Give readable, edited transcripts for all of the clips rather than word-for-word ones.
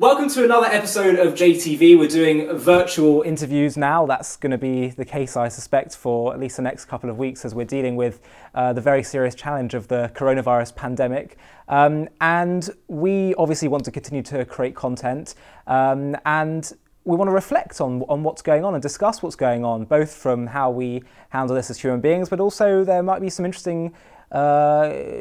Welcome to another episode of JTV. We're doing virtual interviews now. That's going to be the case, I suspect, for at least the next couple of weeks as we're dealing with the very serious challenge of the coronavirus pandemic. And we obviously want to continue to create content and we want to reflect on what's going on and discuss what's going on, both from how we handle this as human beings, but also there might be some interesting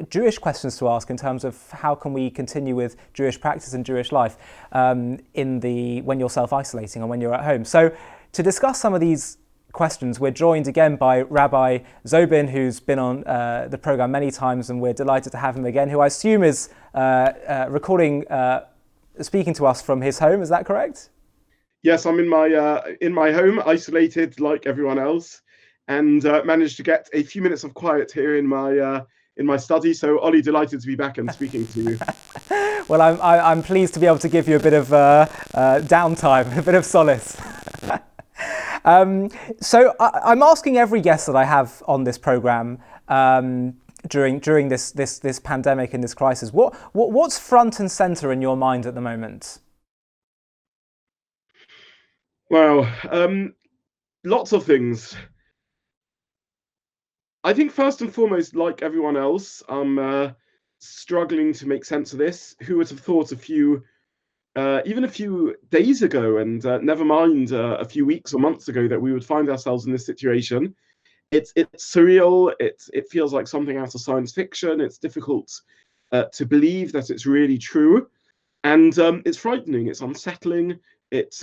Jewish questions to ask in terms of how can we continue with Jewish practice and Jewish life when you're self-isolating and when you're at home. So to discuss some of these questions, we're joined again by Rabbi Zobin, who's been on the program many times, and we're delighted to have him again, who I assume is speaking to us from his home. Is that correct? Yes, I'm in my home, isolated like everyone else, and managed to get a few minutes of quiet here in my study. So, Ollie, delighted to be back and speaking to you. Well, I'm pleased to be able to give you a bit of downtime, a bit of solace. So I'm asking every guest that I have on this program during this pandemic and this crisis, what's front and center in your mind at the moment? Wow, lots of things. I think first and foremost, like everyone else, I'm struggling to make sense of this. Who would have thought even a few days ago, and never mind a few weeks or months ago, that we would find ourselves in this situation? It's surreal. It feels like something out of science fiction. It's difficult to believe that it's really true, and it's frightening. It's unsettling. It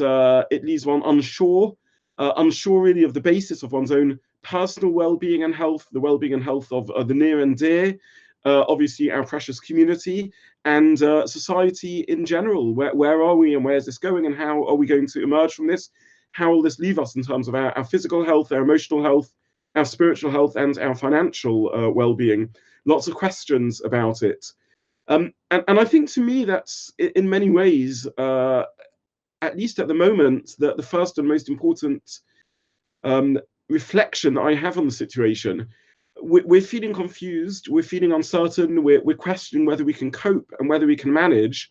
leaves one unsure really of the basis of one's own personal well-being and health, the well-being and health of the near and dear, obviously our precious community, and society in general. Where are we and where is this going, and how are we going to emerge from this? How will this leave us in terms of our physical health, our emotional health, our spiritual health, and our financial well-being? Lots of questions about it. And I think, to me, that's in many ways, at least at the moment, the first and most important reflection I have on the situation. We're feeling confused, we're feeling uncertain, we're questioning whether we can cope and whether we can manage.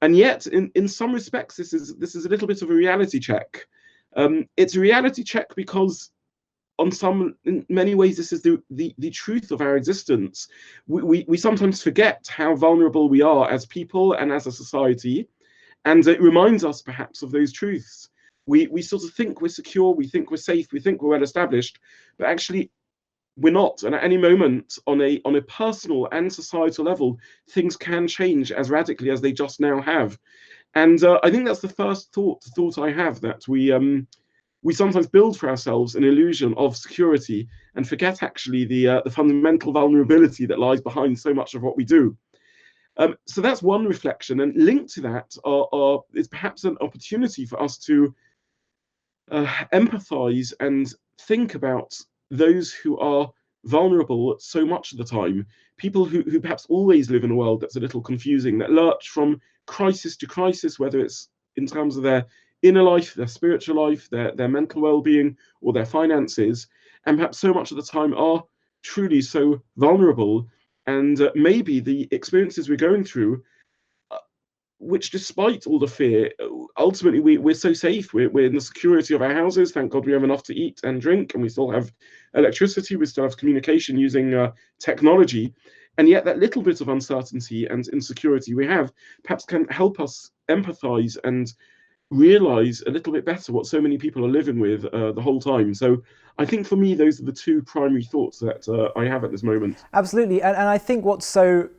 And yet, in some respects, this is a little bit of a reality check. It's a reality check because in many ways, this is the truth of our existence. We sometimes forget how vulnerable we are as people and as a society. And it reminds us perhaps of those truths. We sort of think we're secure, we think we're safe, we think we're well established, but actually we're not. And at any moment, on a personal and societal level, things can change as radically as they just now have. And I think that's the first thought I have, that we sometimes build for ourselves an illusion of security and forget actually the fundamental vulnerability that lies behind so much of what we do. So that's one reflection, and linked to that is perhaps an opportunity for us to empathize and think about those who are vulnerable so much of the time. People who perhaps always live in a world that's a little confusing, that lurch from crisis to crisis, whether it's in terms of their inner life, their spiritual life, their mental well-being, or their finances, and perhaps so much of the time are truly so vulnerable. And maybe the experiences we're going through, which despite all the fear, ultimately we're so safe. We're in the security of our houses. Thank God we have enough to eat and drink, and we still have electricity. We still have communication using technology. And yet that little bit of uncertainty and insecurity we have perhaps can help us empathize and realize a little bit better what so many people are living with the whole time. So I think for me, those are the two primary thoughts that I have at this moment. Absolutely, and I think what's so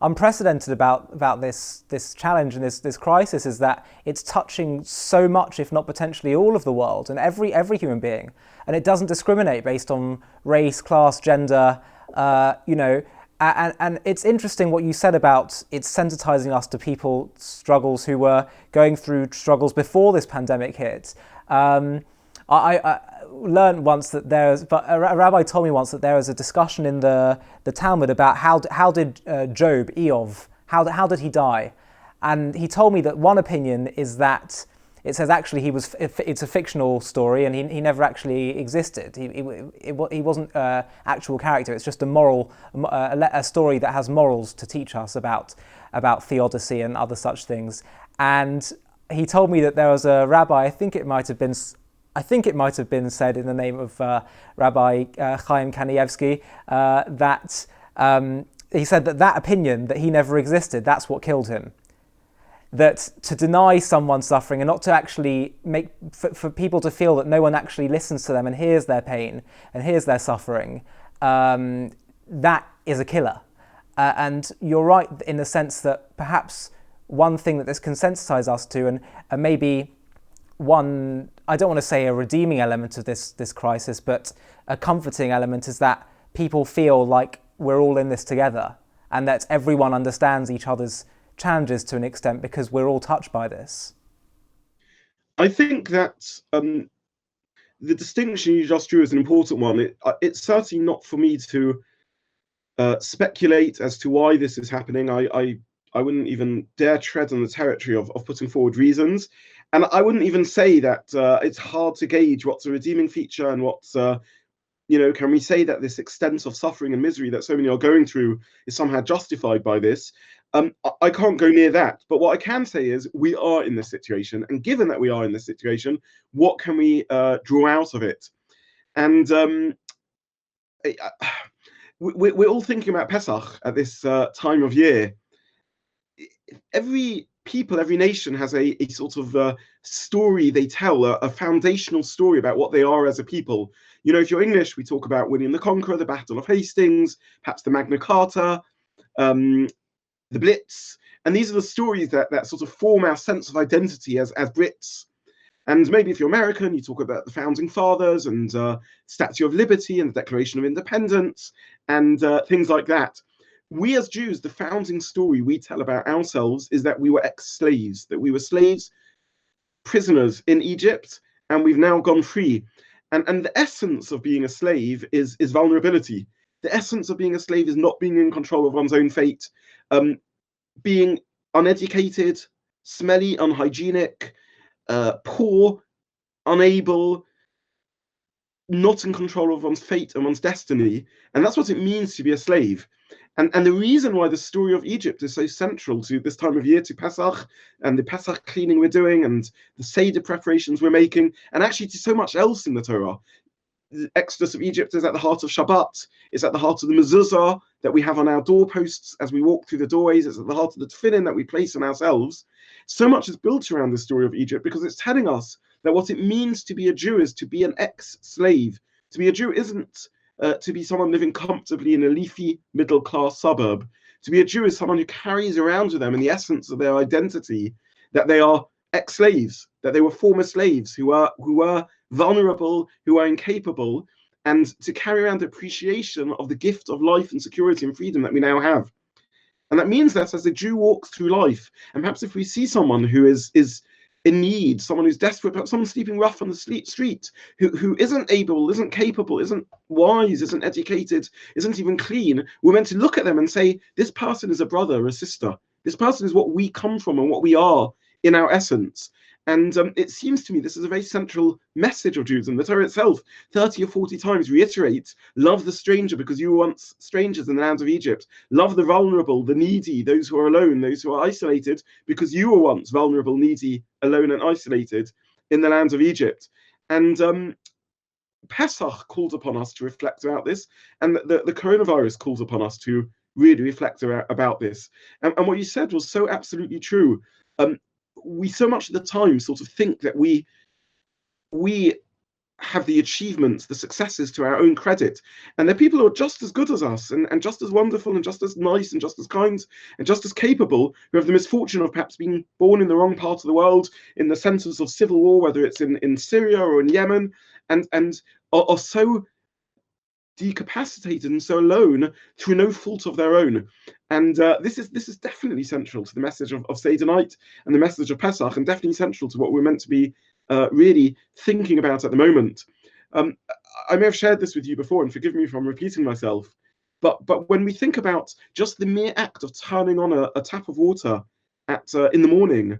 unprecedented about this challenge and this crisis is that it's touching so much, if not potentially all of the world, and every human being, and it doesn't discriminate based on race, class, gender, And it's interesting what you said about it's sensitizing us to people's struggles who were going through struggles before this pandemic hit. I learned once that a rabbi told me once that there was a discussion in the Talmud about how did Job, how did he die? And he told me that one opinion is that it says actually it's a fictional story and he never actually existed. He wasn't an actual character. It's just a story that has morals to teach us about theodicy and other such things. And he told me that there was a rabbi, I think it might have been said in the name of Rabbi Chaim Kanievsky, that he said that opinion that he never existed, that's what killed him. That to deny someone suffering and not to actually for people to feel that no one actually listens to them and hears their pain and hears their suffering, that is a killer. And you're right in the sense that perhaps one thing that this can sensitize us to, and maybe one, I don't want to say a redeeming element of this crisis, but a comforting element, is that people feel like we're all in this together and that everyone understands each other's challenges to an extent because we're all touched by this. I think that the distinction you just drew is an important one. It's certainly not for me to speculate as to why this is happening. I wouldn't even dare tread on the territory of putting forward reasons. And I wouldn't even say that it's hard to gauge what's a redeeming feature and what's, can we say that this extent of suffering and misery that so many are going through is somehow justified by this? I can't go near that. But what I can say is we are in this situation. And given that we are in this situation, what can we draw out of it? And we're all thinking about Pesach at this time of year. Every nation has a sort of story they tell, a foundational story about what they are as a people. If you're English, we talk about William the Conqueror, the Battle of Hastings, perhaps the Magna Carta, the Blitz. And these are the stories that sort of form our sense of identity as Brits. And maybe if you're American, you talk about the Founding Fathers and Statue of Liberty and the Declaration of Independence and things like that. We as Jews, the founding story we tell about ourselves is that we were ex-slaves, that we were slaves, prisoners in Egypt, and we've now gone free. And the essence of being a slave is vulnerability. The essence of being a slave is not being in control of one's own fate, being uneducated, smelly, unhygienic, poor, unable, not in control of one's fate and one's destiny. And that's what it means to be a slave. And the reason why the story of Egypt is so central to this time of year, to Pesach, and the Pesach cleaning we're doing, and the Seder preparations we're making, and actually to so much else in the Torah. The Exodus of Egypt is at the heart of Shabbat. It's at the heart of the mezuzah that we have on our doorposts as we walk through the doorways. It's at the heart of the tefillin that we place on ourselves. So much is built around the story of Egypt because it's telling us that what it means to be a Jew is to be an ex-slave. To be a Jew isn't to be someone living comfortably in a leafy middle-class suburb. To be a Jew is someone who carries around with them in the essence of their identity that they are ex-slaves, that they were former slaves who were vulnerable, who are incapable, and to carry around appreciation of the gift of life and security and freedom that we now have. And that means that as a Jew walks through life, and perhaps if we see someone who is in need, someone who's desperate, perhaps someone sleeping rough on the street, who isn't able, isn't capable, isn't wise, isn't educated, isn't even clean, we're meant to look at them and say, this person is a brother or a sister. This person is what we come from and what we are in our essence. And it seems to me this is a very central message of Judaism. The Torah itself, 30 or 40 times, reiterates, love the stranger because you were once strangers in the land of Egypt. Love the vulnerable, the needy, those who are alone, those who are isolated, because you were once vulnerable, needy, alone and isolated in the land of Egypt. And Pesach called upon us to reflect about this, and the coronavirus calls upon us to really reflect about this. And what you said was so absolutely true. We so much of the time sort of think that we have the achievements, the successes to our own credit. And there are people who are just as good as us and just as wonderful and just as nice and just as kind and just as capable, who have the misfortune of perhaps being born in the wrong part of the world, in the centers of civil war, whether it's in Syria or in Yemen, and are so decapacitated and so alone through no fault of their own. And this is definitely central to the message of Seder night and the message of Pesach, and definitely central to what we're meant to be really thinking about at the moment. I may have shared this with you before, and forgive me if I'm repeating myself, but when we think about just the mere act of turning on a tap of water in the morning,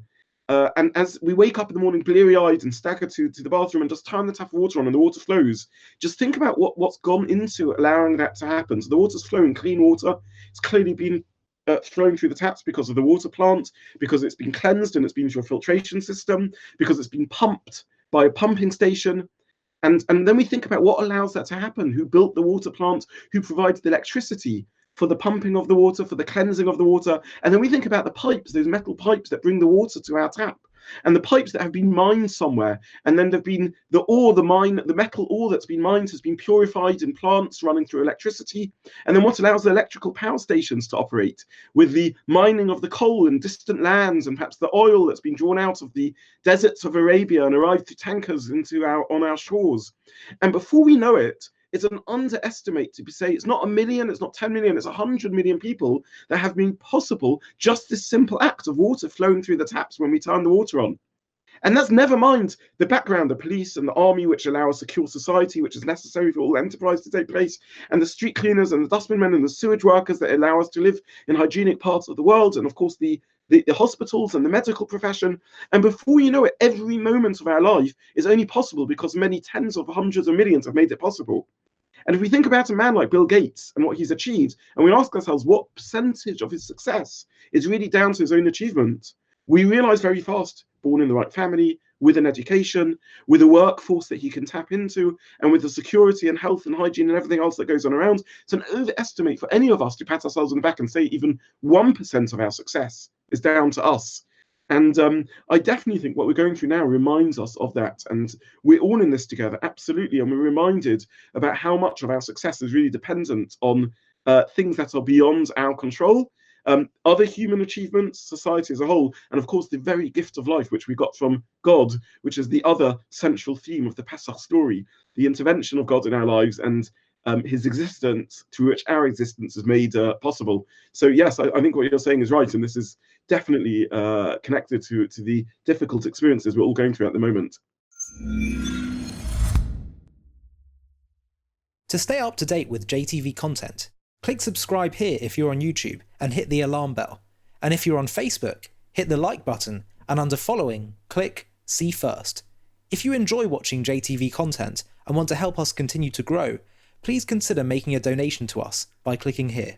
And as we wake up in the morning bleary-eyed and stagger to the bathroom and just turn the tap of water on and the water flows, just think about what's gone into allowing that to happen. So the water's flowing, clean water. It's clearly been flowing through the taps because of the water plant, because it's been cleansed and it's been through a filtration system, because it's been pumped by a pumping station. And then we think about what allows that to happen, who built the water plant, who provides the electricity for the pumping of the water, for the cleansing of the water. And then we think about the pipes, those metal pipes that bring the water to our tap, and the pipes that have been mined somewhere. And then there've been the ore, the metal ore that's been mined has been purified in plants running through electricity. And then what allows the electrical power stations to operate with the mining of the coal in distant lands, and perhaps the oil that's been drawn out of the deserts of Arabia and arrived through tankers on our shores. And before we know it, it's an underestimate to say it's not 1 million, it's not 10 million, it's 100 million people that have been possible just this simple act of water flowing through the taps when we turn the water on. And that's never mind the background, the police and the army, which allow a secure society, which is necessary for all enterprise to take place, and the street cleaners and the dustbin men and the sewage workers that allow us to live in hygienic parts of the world, and of course the hospitals and the medical profession. And before you know it, every moment of our life is only possible because many tens of hundreds of millions have made it possible. And if we think about a man like Bill Gates and what he's achieved, and we ask ourselves what percentage of his success is really down to his own achievement, we realize very fast, born in the right family, with an education, with a workforce that he can tap into, and with the security and health and hygiene and everything else that goes on around. It's an overestimate for any of us to pat ourselves on the back and say even 1% of our success is down to us. And I definitely think what we're going through now reminds us of that. And we're all in this together, absolutely. And we're reminded about how much of our success is really dependent on things that are beyond our control, other human achievements, society as a whole, and of course the very gift of life, which we got from God, which is the other central theme of the Pesach story, the intervention of God in our lives and his existence, through which our existence is made possible. So yes, I think what you're saying is right, and this is definitely connected to the difficult experiences we're all going through at the moment. To stay up to date with JTV content, click subscribe here if you're on YouTube and hit the alarm bell. And if you're on Facebook, hit the like button, and under following, click see first. If you enjoy watching JTV content and want to help us continue to grow, please consider making a donation to us by clicking here.